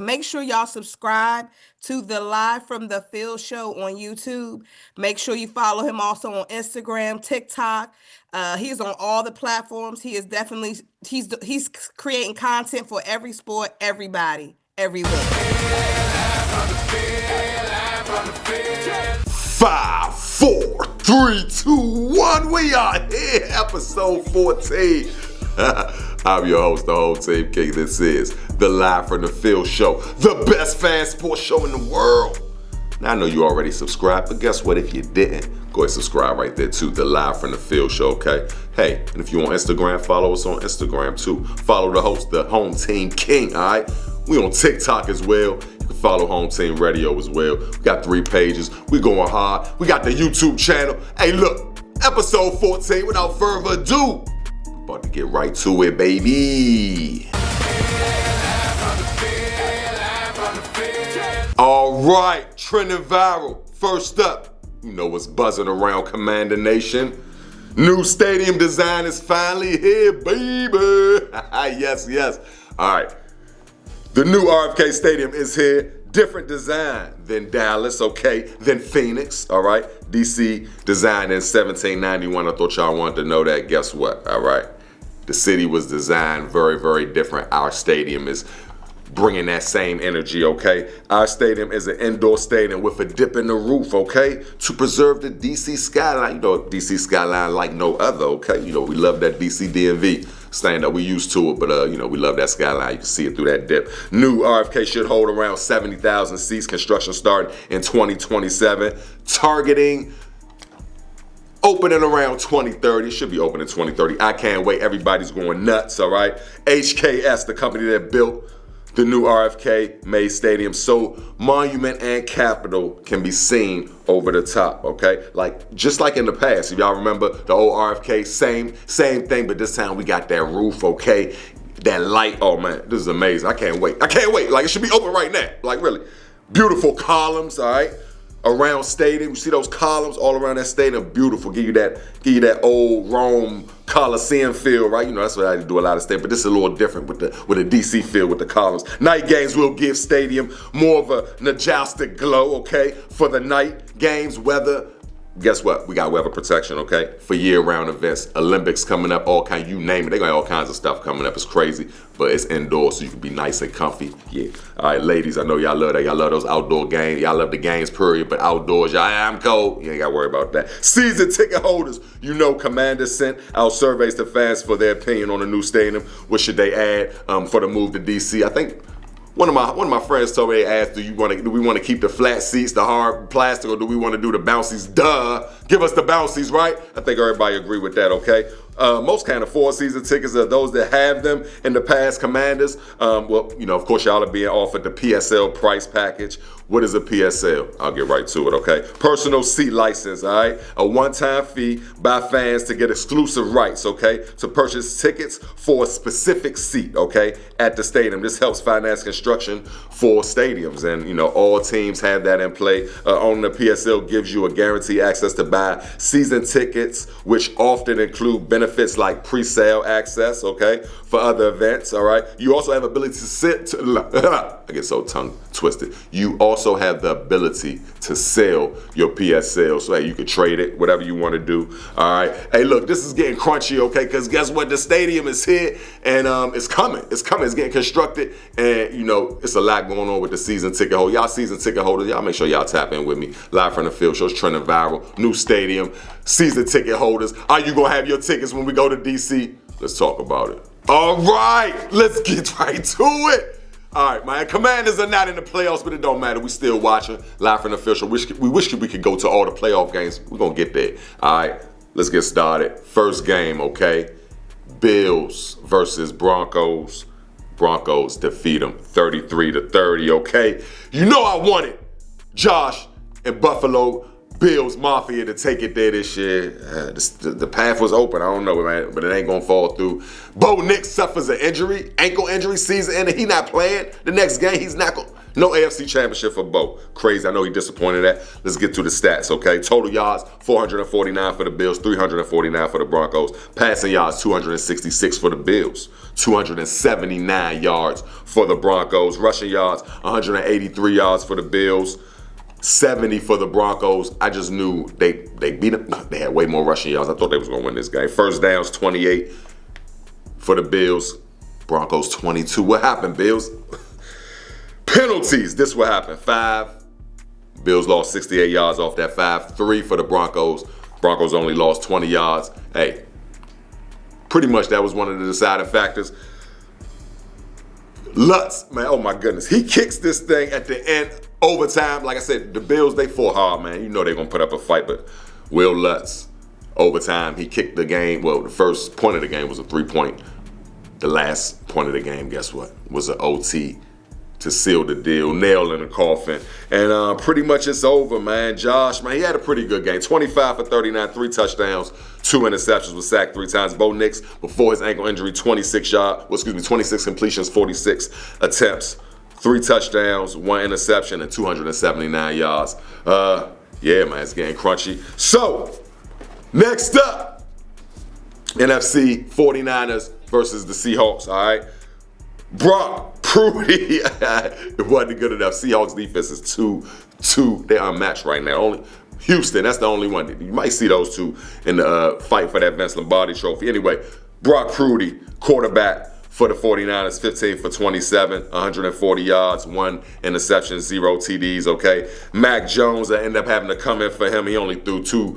Make sure y'all subscribe to the Live from the Field show on YouTube. Make sure you follow him also on Instagram, TikTok. He's on all the platforms. He is definitely he's creating content for every sport, everybody, everywhere. 5, 4, 3, 2, 1. We are here, episode 14. I'm your host, the whole team king. This is the Live from the Field show, the best fan sports show in the world. Now, I know you already subscribed, but guess what? If you didn't, go ahead and subscribe right there to the Live from the Field show, okay? Hey, and if you're on Instagram, follow us on Instagram too. Follow the host, the home team king, all right? We on TikTok as well. You can follow Home Team Radio as well. We got 3 pages. We going hard. We got the YouTube channel. Hey, look, episode 14, without further ado, about to get right to it, baby. All right, trending viral. First up, you know what's buzzing around Commander Nation. New stadium design is finally here, baby. Yes. All right, the new RFK Stadium is here. Different design than Dallas, okay, than Phoenix, all right? DC designed in 1791. I thought y'all wanted to know that. Guess what, all right? The city was designed very, very different. Our stadium is bringing that same energy, okay? Our stadium is an indoor stadium with a dip in the roof, okay? To preserve the DC skyline. You know, DC skyline like no other, okay? You know, we love that DC DMV stand up. We used to it, but, you know, we love that skyline. You can see it through that dip. New RFK should hold around 70,000 seats. Construction starting in 2027. Targeting opening around 2030. It should be open in 2030. I can't wait. Everybody's going nuts, all right? HKS, the company that built the new RFK made stadium so Monument and Capitol can be seen over the top, okay? Like, just like in the past, if y'all remember the old RFK, same thing, but this time we got that roof, okay? That light, oh man, this is amazing. I can't wait. Like, it should be open right now, like really. Beautiful columns, all right? Around stadium, you see those columns all around that stadium, beautiful. Give you that old Rome Coliseum feel, right? You know, that's what I do a lot of stadium, but this is a little different with a DC feel with the columns. Night games will give stadium more of a nostalgic glow, okay? For the night games, weather. Guess what? We got weather protection, okay? For year-round events. Olympics coming up, all kind, you name it. They got all kinds of stuff coming up. It's crazy, but it's indoors, so you can be nice and comfy. Yeah. All right, ladies, I know y'all love that. Y'all love those outdoor games. Y'all love the games, period, but outdoors, y'all, I'm cold. You ain't got to worry about that. Season ticket holders, you know Commander sent out surveys to fans for their opinion on the new stadium. What should they add for the move to DC? I think one of my friends told me, they asked, do we want to keep the flat seats, the hard plastic, or do we want to do the bouncies? Duh, give us the bouncies, right? I think everybody agree with that, okay? Most can't afford season tickets are those that have them in the past, Commanders. Well, you know, of course, y'all are being offered the PSL price package. What is a PSL? I'll get right to it, okay? Personal seat license, all right? A one-time fee by fans to get exclusive rights, okay? To purchase tickets for a specific seat, okay? At the stadium. This helps finance construction for stadiums, and, you know, all teams have that in play. Owning the PSL gives you a guaranteed access to buy season tickets, which often include benefits like pre-sale access, okay, for other events, all right? You also have ability to sit, I get so tongue twisted. You also have the ability to sell your PSL, so hey, you can trade it, whatever you want to do, all right? Hey, look, this is getting crunchy, okay, because guess what? The stadium is here, and it's coming, it's getting constructed, and, you know, it's a lot going on with the season ticket holder. Y'all season ticket holders, y'all make sure y'all tap in with me. Live from the Field show, it's trending viral, new stadium, season ticket holders. Are you gonna have your tickets when we go to DC? Let's talk about it. All right, let's get right to it. All right, man, Commanders are not in the playoffs, but it don't matter. We still watching Live from the Field show. We wish we could go to all the playoff games. We're gonna get there. All right, let's get started. First game, okay? Bills versus Broncos. Broncos defeat them 33-30, okay? You know I wanted Josh and Buffalo Bills Mafia to take it there this year. The path was open. I don't know, man, but it ain't gonna fall through. Bo Nix suffers an injury, ankle injury, season ending. He not playing the next game. He's not going. No AFC championship for Bo. Crazy. I know he disappointed that. Let's get to the stats, okay? Total yards, 449 for the Bills, 349 for the Broncos. Passing yards, 266 for the Bills, 279 yards for the Broncos. Rushing yards, 183 yards for the Bills, 70 for the Broncos. I just knew they beat them. They had way more rushing yards. I thought they was going to win this game. First downs, 28 for the Bills. Broncos, 22. What happened, Bills? Penalties. This what happened. 5. Bills lost 68 yards off that 5. 3 for the Broncos. Broncos only lost 20 yards. Hey, pretty much that was one of the deciding factors. Lutz, man, oh my goodness. He kicks this thing at the end, overtime. Like I said, the Bills, they fought hard, man. You know they're going to put up a fight, but Will Lutz, overtime, he kicked the game. Well, the first point of the game was a 3-point. The last point of the game, guess what? Was an OT to seal the deal, nail in the coffin. And pretty much it's over, man. Josh, man, he had a pretty good game. 25 for 39, 3 touchdowns, 2 interceptions, was sacked 3 times. Bo Nix, before his ankle injury, 26 completions, 46 attempts, 3 touchdowns, 1 interception, and 279 yards. Yeah, man, it's getting crunchy. So, next up, NFC 49ers versus the Seahawks, all right? Brock Purdy, it wasn't good enough. Seahawks defense is 2-2. They're unmatched right now. Only Houston, that's the only one. You might see those two in the fight for that Vince Lombardi trophy. Anyway, Brock Purdy, quarterback for the 49ers, 15 for 27, 140 yards, 1 interception, 0 TDs, okay? Mac Jones, that ended up having to come in for him. He only threw two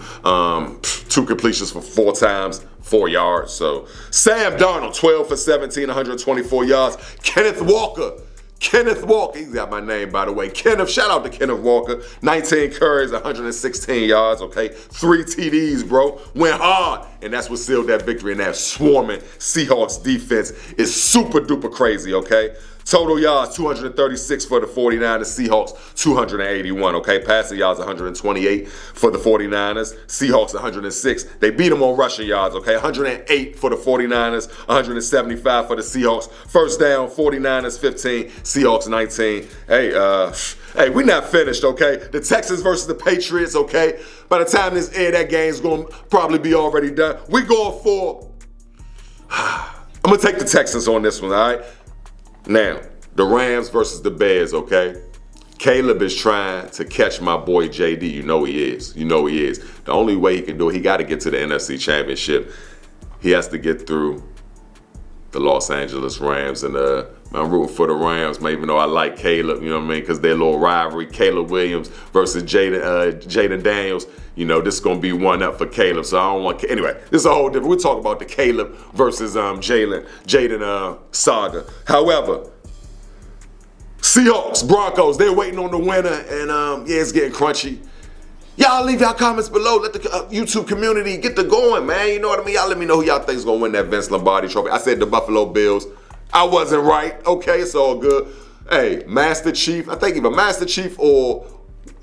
completions for 4 times, 4 yards. So Sam Darnold, 12 for 17, 124 yards. Kenneth Walker, he's got my name, by the way. Shout out to Kenneth Walker. 19 carries, 116 yards, okay? 3 TDs, bro. Went hard, and that's what sealed that victory. And that swarming Seahawks defense is super duper crazy, okay? Total yards, 236 for the 49ers. Seahawks, 281, okay? Passing yards, 128 for the 49ers. Seahawks, 106. They beat them on rushing yards, okay? 108 for the 49ers, 175 for the Seahawks. First down, 49ers, 15. Seahawks, 19. Hey, we're not finished, okay? The Texans versus the Patriots, okay? By the time this air, that game's going to probably be already done. We're going for... I'm going to take the Texans on this one, all right? Now, the Rams versus the Bears, okay? Caleb is trying to catch my boy JD. You know he is. The only way he can do it, he got to get to the NFC Championship. He has to get through the Los Angeles Rams. And I'm rooting for the Rams, man, even though I like Caleb, you know what I mean? Because their little rivalry, Caleb Williams versus Jaden Daniels. You know, this is going to be one up for Caleb, so I don't want... Anyway, this is a whole different... We're talking about the Caleb versus Jaden saga. However, Seahawks, Broncos, they're waiting on the winner, and yeah, it's getting crunchy. Y'all leave y'all comments below. Let the YouTube community get the going, man. You know what I mean? Y'all let me know who y'all think is going to win that Vince Lombardi trophy. I said the Buffalo Bills. I wasn't right. Okay, it's all good. Hey, Master Chief, I think either Master Chief or...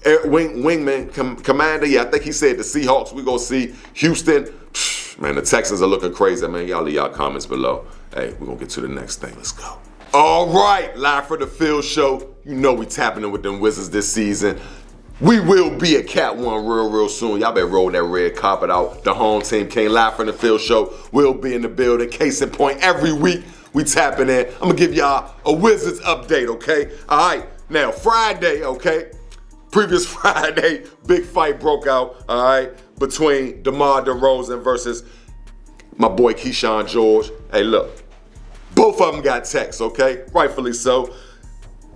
Wingman, Commander, yeah, I think he said the Seahawks. We gonna see Houston. Man, the Texans are looking crazy, man. Y'all leave y'all comments below. Hey, we're gonna get to the next thing. Let's go. All right, live for the Field Show. You know we tapping in with them Wizards this season. We will be at Cat 1 real soon. Y'all better roll that red carpet out. The home team came live from the Field Show. We'll be in the building. Case in point, every week we tapping in. I'm gonna give y'all a Wizards update, okay? All right, now Friday, okay? Previous Friday, big fight broke out, all right, between DeMar DeRozan versus my boy Keyshawn George. Hey, look, both of them got texts, okay? Rightfully so.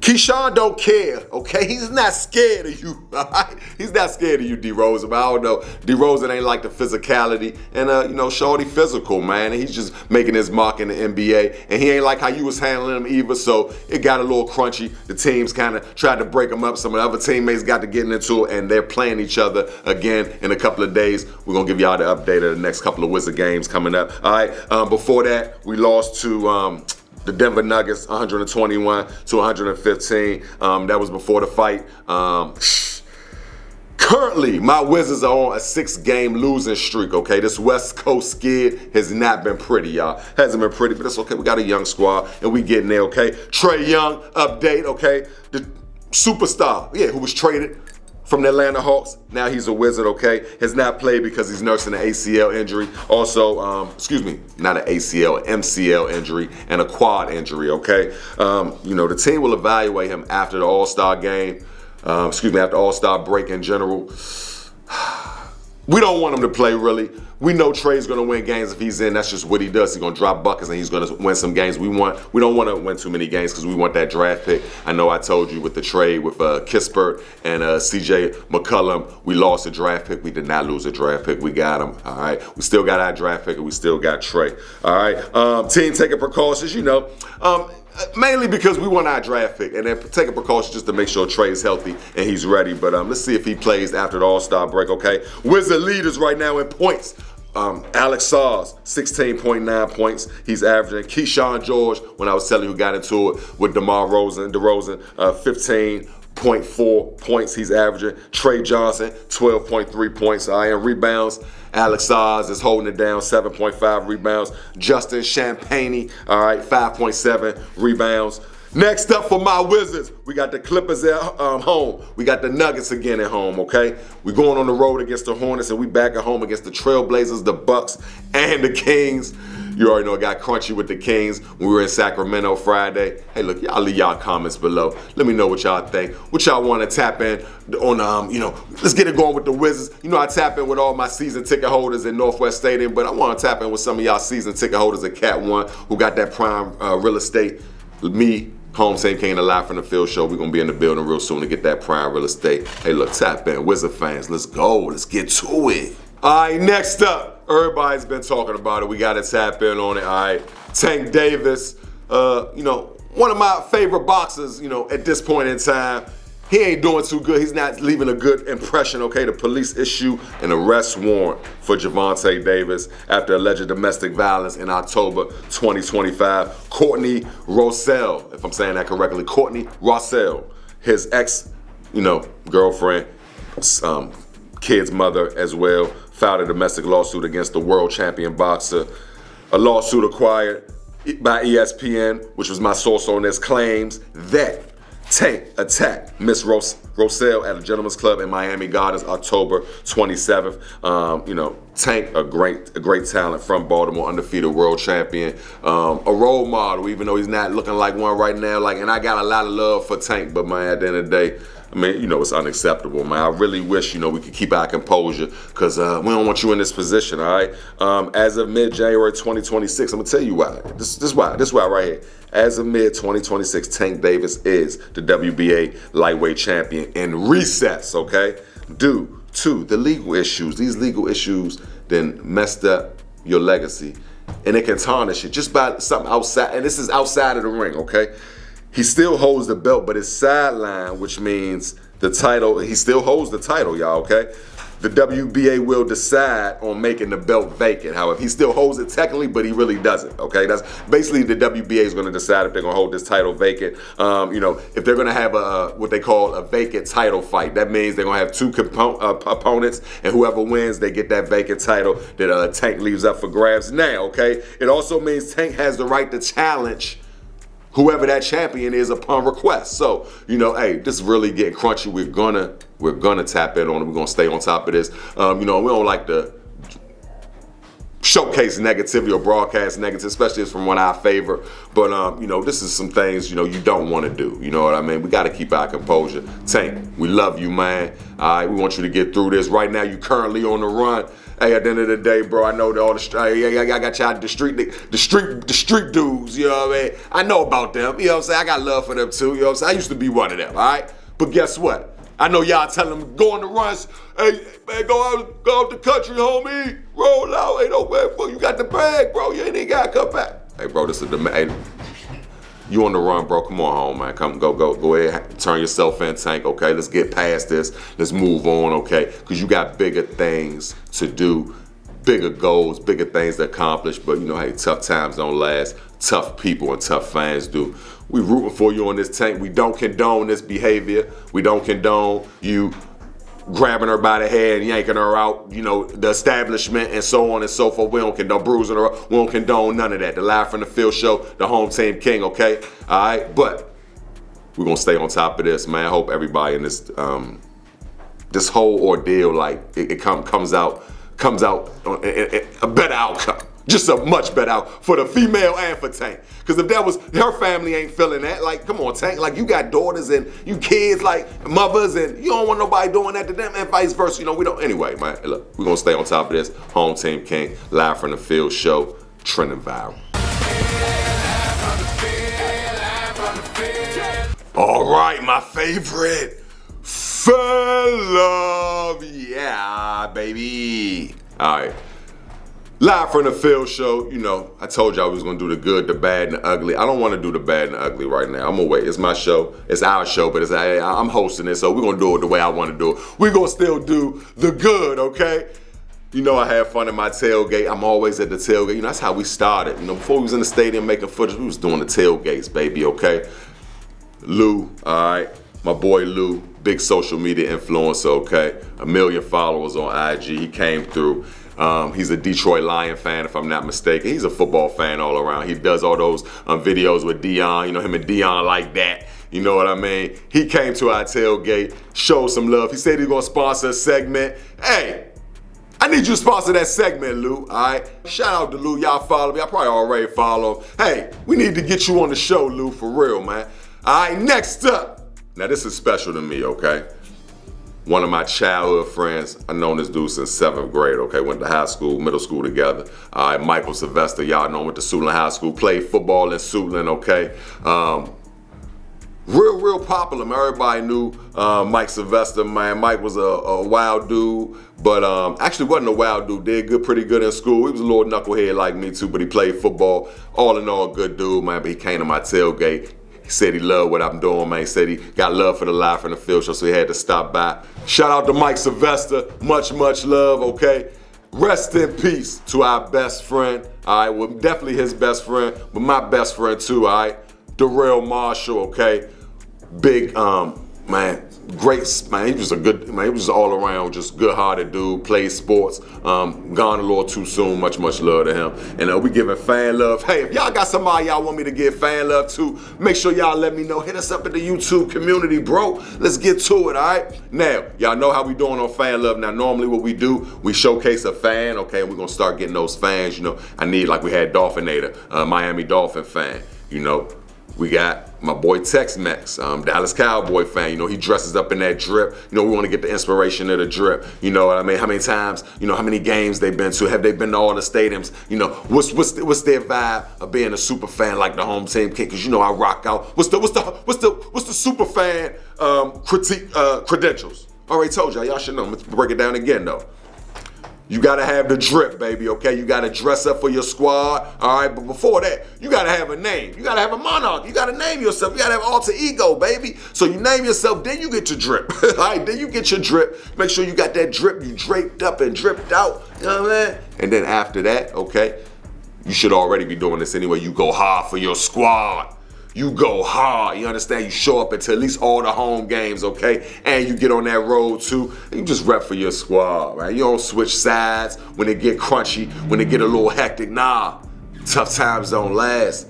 Keyshawn don't care, okay? He's not scared of you, all right? He's not scared of you, DeRozan, but I don't know. DeRozan ain't like the physicality, and, you know, shorty physical, man, and he's just making his mark in the NBA, and he ain't like how you was handling him either, so it got a little crunchy. The teams kind of tried to break him up. Some of the other teammates got to get into it, and they're playing each other again in a couple of days. We're going to give y'all the update of the next couple of Wizard games coming up, all right? Before that, we lost to... the Denver Nuggets, 121 to 115. That was before the fight. Currently, my Wizards are on a 6-game losing streak, okay? This West Coast skid has not been pretty, y'all. Hasn't been pretty, but it's okay. We got a young squad, and we getting there, okay? Trae Young, update, okay? superstar, who was traded from the Atlanta Hawks. Now he's a Wizard, okay? Has not played because he's nursing an ACL injury. Also, not an ACL, an MCL injury and a quad injury, okay? The team will evaluate him after the All-Star game, after All-Star break in general. We don't want him to play, really. We know Trey's going to win games if he's in. That's just what he does. He's going to drop buckets and he's going to win some games. We don't want to win too many games because we want that draft pick. I know I told you with the trade with Kispert and CJ McCollum, we lost a draft pick. We did not lose a draft pick. We got him. All right. We still got our draft pick and we still got Trey. All right. Team taking precautions, mainly because we want our draft pick and then taking precautions just to make sure Trey's healthy and he's ready. But let's see if he plays after the All-Star break, okay? Wizard leaders right now in points. Alex Sars, 16.9 points. He's averaging. Keyshawn George, when I was telling you who got into it with DeRozan, 15.4 points he's averaging. Trey Johnson, 12.3 points. And rebounds, Alex Sars is holding it down, 7.5 rebounds. Justin Champagne, 5.7 rebounds. Next up for my Wizards, we got the Clippers at home. We got the Nuggets again at home, okay? We're going on the road against the Hornets, and we back at home against the Trailblazers, the Bucks, and the Kings. You already know it got crunchy with the Kings when we were in Sacramento Friday. Hey, look, y'all leave y'all comments below. Let me know what y'all think. What y'all want to tap in on, let's get it going with the Wizards. I tap in with all my season ticket holders in Northwest Stadium, but I want to tap in with some of y'all season ticket holders at Cat One who got that prime real estate. Me, Home Same King, and the Live from the Field show. We're going to be in the building real soon to get that prime real estate. Hey, look, tap in. Wizard fans, let's go. Let's get to it. All right, next up. Everybody's been talking about it. We got to tap in on it. All right. Tank Davis, one of my favorite boxers, at this point in time. He ain't doing too good. He's not leaving a good impression, okay? The police issue an arrest warrant for Gervonta Davis after alleged domestic violence in October 2025. Courtney Rossell, if I'm saying that correctly, Courtney Rossell, his girlfriend, kid's mother as well, filed a domestic lawsuit against the world champion boxer. A lawsuit acquired by ESPN, which was my source on this, claims that Tank attacked Miss Rossell at a gentleman's club in Miami Gardens, October 27th. Tank, a great talent from Baltimore, undefeated world champion, a role model, even though he's not looking like one right now. And I got a lot of love for Tank, but man, at the end of the day, it's unacceptable, man. I really wish, we could keep our composure because we don't want you in this position, all right? As of mid-January 2026, I'm going to tell you why. This is why right here. As of mid-2026, Tank Davis is the WBA lightweight champion in recess, okay? Due to the legal issues. These legal issues then messed up your legacy. And it can tarnish it just by something outside. And this is outside of the ring, okay? He still holds the belt, but it's sidelined, which means the title, he still holds the title, y'all, okay? The WBA will decide on making the belt vacant. However, he still holds it technically, but he really doesn't, okay? That's basically the WBA is going to decide if they're going to hold this title vacant. If they're going to have what they call a vacant title fight, that means they're going to have two opponents, and whoever wins, they get that vacant title that Tank leaves up for grabs now, okay? It also means Tank has the right to challenge whoever that champion is upon request. So, hey, this is really getting crunchy. We're gonna tap in on it. We're gonna stay on top of this. We don't like to showcase negativity or broadcast negative, especially if it's from one of our favorite. But this is some things you don't want to do. You know what I mean? We got to keep our composure. Tank, we love you, man. All right, we want you to get through this. Right now, you currently on the run. Hey, at the end of the day, bro, I know that all I got y'all the street dudes. You know what I mean? I know about them. You know what I'm saying? I got love for them too. You know what I'm saying? I used to be one of them. All right, but guess what? I know y'all telling them go on the runs. Hey, man, go out the country, homie. Roll out. Hey, don't wait for you got the bag, bro. You ain't even gotta come back. Hey, bro, this is the man. You on the run, bro. Come on home, man. Come, go ahead. Turn yourself in, Tank, okay? Let's get past this. Let's move on, okay? Because you got bigger things to do, bigger goals, bigger things to accomplish. But, hey, tough times don't last. Tough people and tough fans do. We rooting for you on this, Tank. We don't condone this behavior. We don't condone you grabbing her by the head and yanking her out, the establishment and so on and so forth. We don't condone bruising her up. We don't condone none of that. The Live from the Field show, the Home Team King, okay? All right? But We're gonna stay on top of this, man. I hope everybody in this this whole ordeal, like it comes out a better outcome. Just a much better out for the female and for Tank. Because if that was, her family ain't feeling that. Like, come on, Tank. Like, you got daughters and you kids, like mothers, and you don't want nobody doing that to them, and vice versa. You know, we don't. Anyway, man, look, we're gonna stay on top of this. Home Team King, live from the field show, trending viral. All right, my favorite. Love, yeah, baby. All right. Live from the field show, you know, I told y'all we was gonna do the good, the bad, and the ugly. I don't wanna do the bad and the ugly right now. I'm gonna wait. It's my show. It's our show, but I'm hosting it, so we're gonna do it the way I wanna do it. We're gonna still do the good, okay? You know, I had fun at my tailgate. I'm always at the tailgate. You know, that's how we started. You know, before we was in the stadium making footage, we was doing the tailgates, baby, okay? Lou, all right? My boy Lou, big social media influencer, okay? 1 million followers on IG. He came through. He's a Detroit Lion fan, if I'm not mistaken. He's a football fan all around. He does all those videos with Dion, you know, him and Dion like that. You know what I mean? He came to our tailgate, showed some love. He said he's gonna sponsor a segment. Hey, I need you to sponsor that segment, Lou, all right? Shout out to Lou. Y'all follow me. I probably already follow him. Hey, we need to get you on the show, Lou, for real, man. All right, next up. Now, this is special to me, okay? One of my childhood friends, I've known this dude since 7th grade, okay? Went to high school, middle school together. All right, Michael Sylvester, y'all know him, went to Suitland High School, played football in Suitland, okay? Real popular, man. Everybody knew Mike Sylvester, man. Mike was a wild dude, but actually wasn't a wild dude. Did pretty good in school. He was a little knucklehead like me too, but he played football. All in all, good dude, man, but he came to my tailgate. He said he loved what I'm doing, man. He said he got love for the Live from the Field show, so he had to stop by. Shout out to Mike Sylvester. Much love, okay? Rest in peace to our best friend. All right, well, definitely his best friend, but my best friend too, all right? Darrell Marshall, okay? Big, man, great, man. He was a good, man, he was all around just good-hearted dude, played sports. Gone a little too soon, much love to him. And we giving fan love. Hey, if y'all got somebody y'all want me to give fan love to, make sure y'all let me know. Hit us up in the YouTube community, bro. Let's get to it, all right? Now, y'all know how we doing on fan love. Now, normally what we do, we showcase a fan, okay? And we're gonna start getting those fans, you know. I need, like we had Dolphinator, Miami Dolphin fan, you know. We got my boy Tex-Mex, Dallas Cowboy fan. You know, he dresses up in that drip. You know, we want to get the inspiration of the drip. You know what I mean? How many times, you know, how many games they've been to? Have they been to all the stadiums? You know, what's their vibe of being a super fan like the Home Team King? Because you know I rock out. What's the super fan credentials? Already told y'all should know. Let's break it down again though. You gotta have the drip, baby, okay? You gotta dress up for your squad, all right? But before that, you gotta have a name. You gotta have a monarch. You gotta name yourself. You gotta have alter ego, baby. So you name yourself, then you get your drip, all right? Then you get your drip. Make sure you got that drip, you draped up and dripped out, you know what I mean? And then after that, okay, you should already be doing this anyway. You go hard for your squad. You go hard, you understand? You show up into at least all the home games, okay? And you get on that road too, and you just rep for your squad, right? You don't switch sides when it get crunchy, when it get a little hectic. Nah, tough times don't last.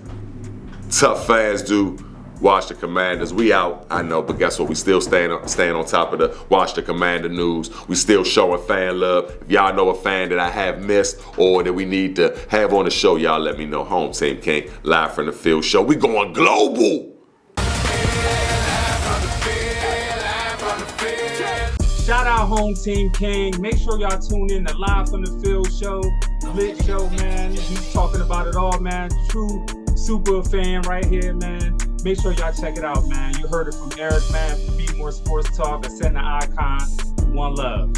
Tough fans do. Watch the Commanders. We out, I know, but guess what? We still staying on top of the Watch the Commander news. We still showing fan love. If y'all know a fan that I have missed or that we need to have on the show, y'all let me know. Home Team King, live from the field show. We going global. Shout out Home Team King. Make sure y'all tune in to Live from the Field show. Lit show, man. He's talking about it all, man. True super fan right here, man. Make sure y'all check it out, man. You heard it from Eric, man. Be More Sports Talk, Ascend the Icon. One love.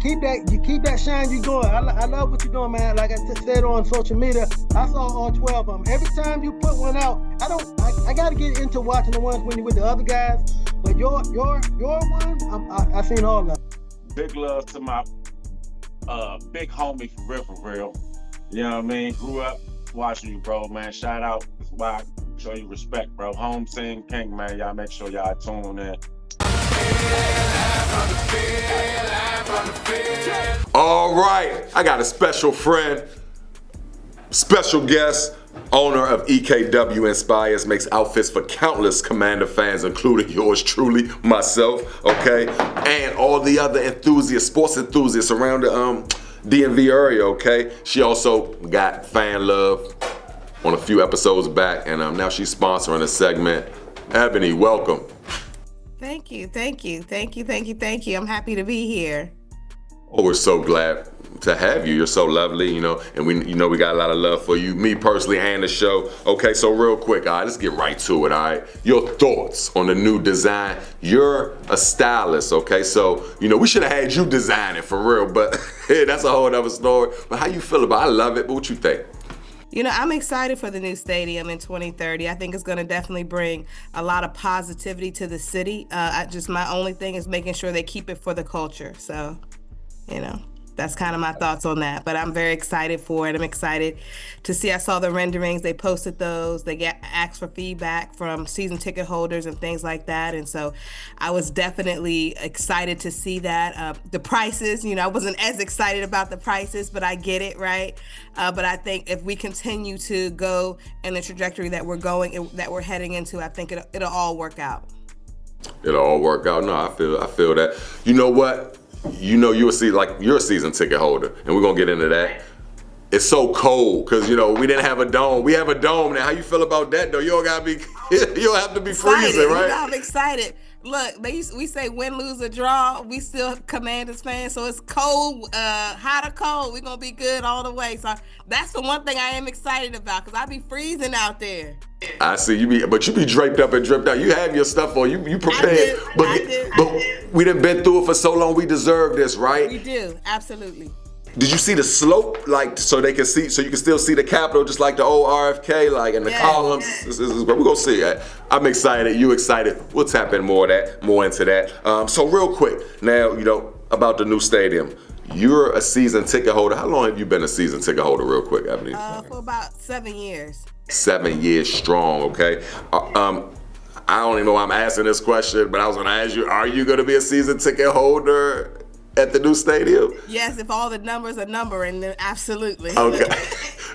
Keep that shine you doing. I love what you're doing, man. Like I said on social media, I saw all 12 of them. Every time you put one out, I got to get into watching the ones when you're with the other guys. But your one, I seen all of them. Big love to my big homie for real. You know what I mean? Grew up watching you, bro, man. Shout out. That's why I show you respect, bro. Home Team King, man. Y'all make sure y'all tune in. All right, I got a special friend, special guest, owner of EKW Inspires, makes outfits for countless Commander fans, including yours truly, myself, okay, and all the other enthusiasts, sports enthusiasts around the DMV area, okay. She also got fan love on a few episodes back, and now she's sponsoring a segment. Ebony, welcome. Thank you. I'm happy to be here. Oh, we're so glad to have you. You're so lovely, and we got a lot of love for you, me personally and the show. Okay, so real quick, all right, let's get right to it, all right? Your thoughts on the new design. You're a stylist, okay? So, we should have had you design it for real, but that's a whole other story. But how you feel about it? I love it, but what you think? I'm excited for the new stadium in 2030. I think it's going to definitely bring a lot of positivity to the city. My only thing is making sure they keep it for the culture. So, that's kind of my thoughts on that. But I'm very excited for it. I'm excited to see. I saw the renderings. They posted those. They asked for feedback from season ticket holders and things like that. And so I was definitely excited to see that. The prices, I wasn't as excited about the prices, but I get it, right? But I think if we continue to go in the trajectory that we're going, that we're heading into, I think it'll all work out. It'll all work out. No, I feel that. You know what? You're a season ticket holder, and we're gonna get into that. It's so cold because we didn't have a dome. We have a dome now. How you feel about that though? You don't gotta be, you don't have to be freezing, right? I'm excited. Look, we say win, lose, or draw. We still Commanders fans, so it's cold, hot or cold. We're gonna be good all the way. So that's the one thing I am excited about because I be freezing out there. I see you be draped up and dripped out. You have your stuff on. You prepared. But we done been through it for so long. We deserve this, right? We do, absolutely. Did you see the slope, so they can see, so you can still see the Capitol, just like the old RFK, and the columns? We're gonna see it. I'm excited. You excited? We'll tap in more into that. So real quick, now about the new stadium. You're a season ticket holder. How long have you been a season ticket holder? Real quick, Ebony. For about 7 years. 7 years strong. Okay. I don't even know why I'm asking this question, but I was gonna ask you: are you gonna be a season ticket holder at the new stadium? Yes, if all the numbers are numbering, then absolutely. Okay.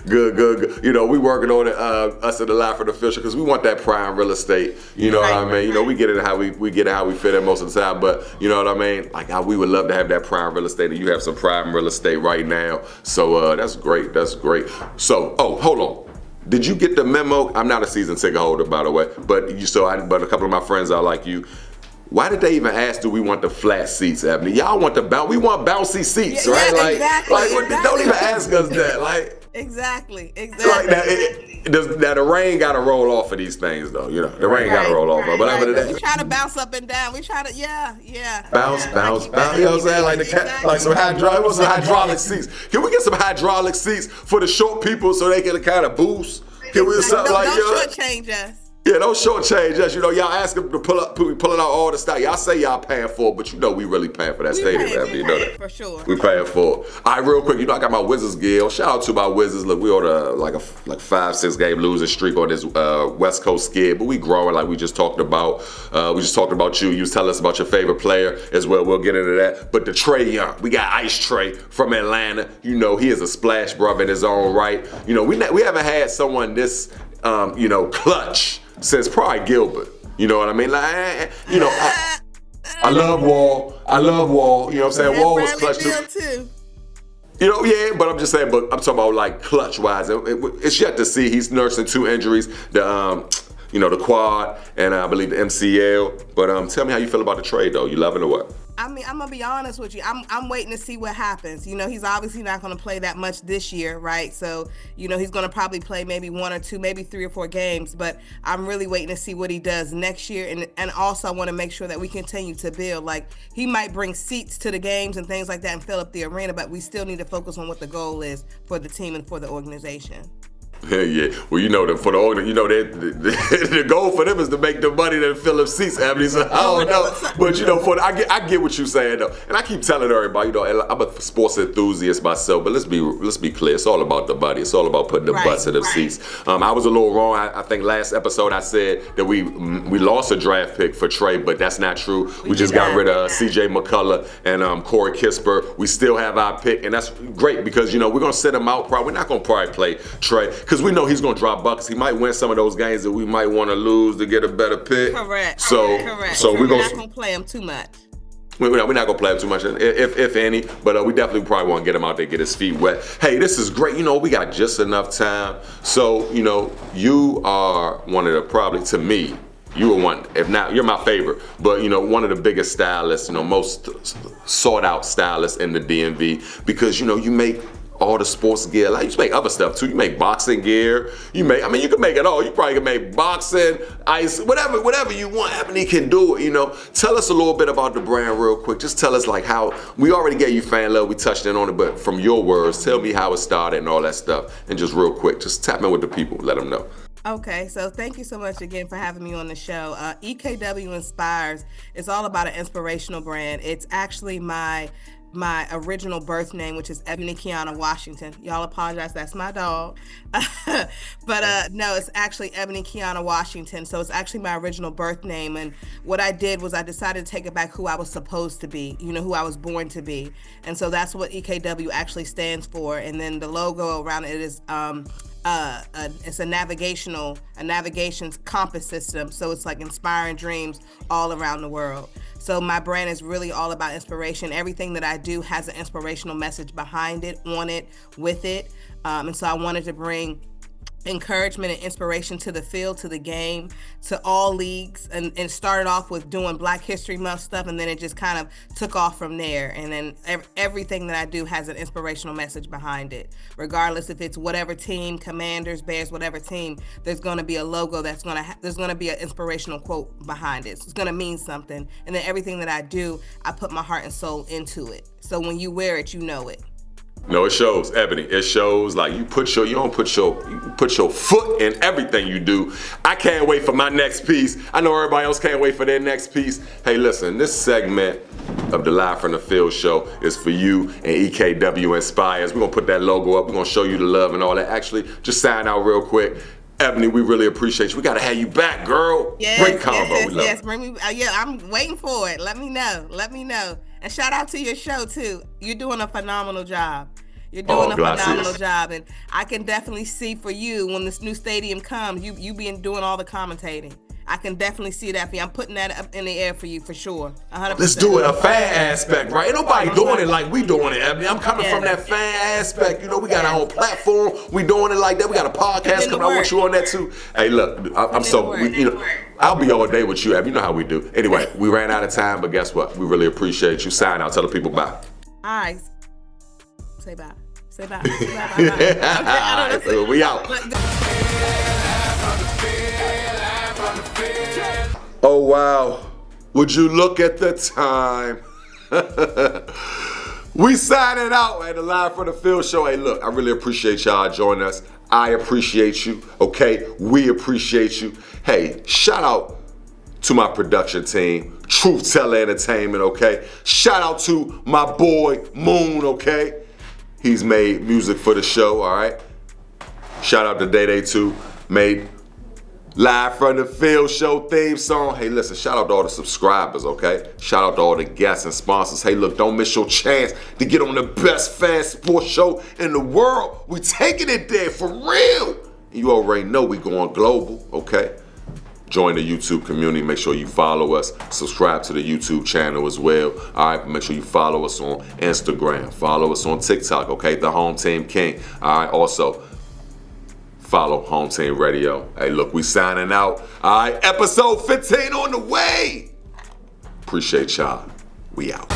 Good. We working on it, us at the Live from the Fisher, because we want that prime real estate. You know what I mean? We get it how we get it how we fit in most of the time, but you know what I mean? We would love to have that prime real estate, and you have some prime real estate right now. So that's great. So, hold on. Did you get the memo? I'm not a season ticket holder, by the way, but a couple of my friends are like you. Why did they even ask, do we want the flat seats, Ebony? Y'all want we want bouncy seats, right? Exactly. Don't even ask us that. Exactly. Now the rain got to roll off of these things, though. The rain got to roll off. But other than that, we try to bounce up and down. We try to, bounce. You know what I'm saying? Like some hydraulic seats. Can we get some hydraulic seats for the short people so they can kind of boost? Can we do something like that? Don't shortchange us. Yeah, don't shortchange us. Y'all ask them to pulling out all the stuff. Y'all say y'all paying for it, but we really paying for that stadium. We paying for sure. We paying for it. All right, real quick, I got my Wizards gear. Shout out to my Wizards. Look, we on a 5-6 game losing streak on this West Coast skid, but we growing like we just talked about. We just talked about you. You was telling us about your favorite player as well. We'll get into that. But the Trae Young, we got Ice Trae from Atlanta. He is a splash brother in his own right. We haven't had someone this clutch since probably Gilbert. You know what I mean? I love Wall. You know what I'm saying? Wall was clutch too. But I'm just saying, but I'm talking about clutch wise. It's yet to see. He's nursing 2 injuries. The quad and I believe the MCL. But tell me how you feel about the trade though. You loving it or what? I mean, I'm gonna be honest with you. I'm waiting to see what happens. He's obviously not gonna play that much this year, right? So, he's gonna probably play maybe 1 or 2, maybe 3 or 4 games. But I'm really waiting to see what he does next year. And also I want to make sure that we continue to build. He might bring seats to the games and things like that and fill up the arena, but we still need to focus on what the goal is for the team and for the organization. Yeah. Well, for the organ, the goal for them is to make the money that fill up seats, Ebony. So I don't know, but I get what you're saying though, and I keep telling everybody, I'm a sports enthusiast myself, but let's be clear, it's all about the money. It's all about putting the butts in the seats. I was a little wrong. I think last episode I said that we lost a draft pick for Trae, but that's not true. We just got rid of C.J. McCullough and Corey Kispert. We still have our pick, and that's great because we're gonna sit him out. We're not gonna probably play Trae. because we know he's going to drop buckets. He might win some of those games that we might want to lose to get a better pick. Correct. So we're not going to play him too much. We're not going to play him too much, if any, but we definitely probably want to get him out there, get his feet wet. Hey, this is great. We got just enough time. So, you are one of the, probably to me, you were one, if not, you're my favorite, but one of the biggest stylists, most sought out stylists in the DMV, because you make all the sports gear. Like, you make other stuff too. You make boxing gear. You can make it all. You probably can make boxing, ice, whatever you want. Ebony can do it, Tell us a little bit about the brand real quick. Just tell us like how, we already gave you fan love, we touched in on it, but from your words, tell me how it started and all that stuff. And just real quick, just tap in with the people, let them know. Okay, so thank you so much again for having me on the show. EKW Inspires is all about an inspirational brand. It's actually my original birth name, which is Ebony Kiana Washington. Y'all apologize, that's my dog. But no, it's actually Ebony Kiana Washington. So it's actually my original birth name. And what I did was I decided to take it back who I was supposed to be, who I was born to be. And so that's what EKW actually stands for. And then the logo around it is it's a navigation's compass system. So it's like inspiring dreams all around the world. So my brand is really all about inspiration. Everything that I do has an inspirational message behind it, on it, with it. And so I wanted to bring encouragement and inspiration to the field, to the game, to all leagues, and started off with doing Black History Month stuff, and then it just kind of took off from there. And then everything that I do has an inspirational message behind it. Regardless if it's whatever team, Commanders, Bears, whatever team, there's going to be a logo there's going to be an inspirational quote behind it. So it's going to mean something. And then everything that I do, I put my heart and soul into it. So when you wear it, you know it. No, it shows, Ebony. It shows. Like, you put your foot in everything you do. I can't wait for my next piece. I know everybody else can't wait for their next piece. Hey, listen, this segment of the Live from the Field show is for you and EKW Inspires. We're gonna put that logo up. We're gonna show you the love and all that. Actually, just sign out real quick. Ebony, we really appreciate you. We gotta have you back, girl. Yes, great combo. Yes. Bring me. Yeah, I'm waiting for it. Let me know. And shout out to your show too. You're doing a phenomenal job. Phenomenal job, and I can definitely see for you when this new stadium comes, you been doing all the commentating. I can definitely see that for you. I'm putting that up in the air for you for sure. 100%. Let's do it, a fan aspect, right? Ain't nobody doing it like we doing it, Ebony. I'm coming from that fan aspect. We got our own platform. We doing it like that. We got a podcast coming. I want you on that too. Hey, look, I'll be all day with you, Ebony. You know how we do. Anyway, we ran out of time, but guess what? We really appreciate you. Sign out. Tell the people bye. All right. Say bye. Say bye. Bye. So we out. Oh, wow. Would you look at the time? We signing out at the Live from the Field show. Hey, look, I really appreciate y'all joining us. I appreciate you, okay? We appreciate you. Hey, shout out to my production team, Truth Teller Entertainment, okay? Shout out to my boy, Moon, okay? He's made music for the show, all right? Shout out to Day too, made Live from the Field show theme song. Hey, listen, shout out to all the subscribers, okay? Shout out to all the guests and sponsors. Hey, look, don't miss your chance to get on the best fan sports show in the world. We taking it there for real. You already know we going global, okay? Join the YouTube community. Make sure you follow us. Subscribe to the YouTube channel as well. All right, make sure you follow us on Instagram. Follow us on TikTok, okay? The Home Team King. All right, also follow Home Team Radio. Hey, look, we signing out. All right, episode 15 on the way. Appreciate y'all. We out.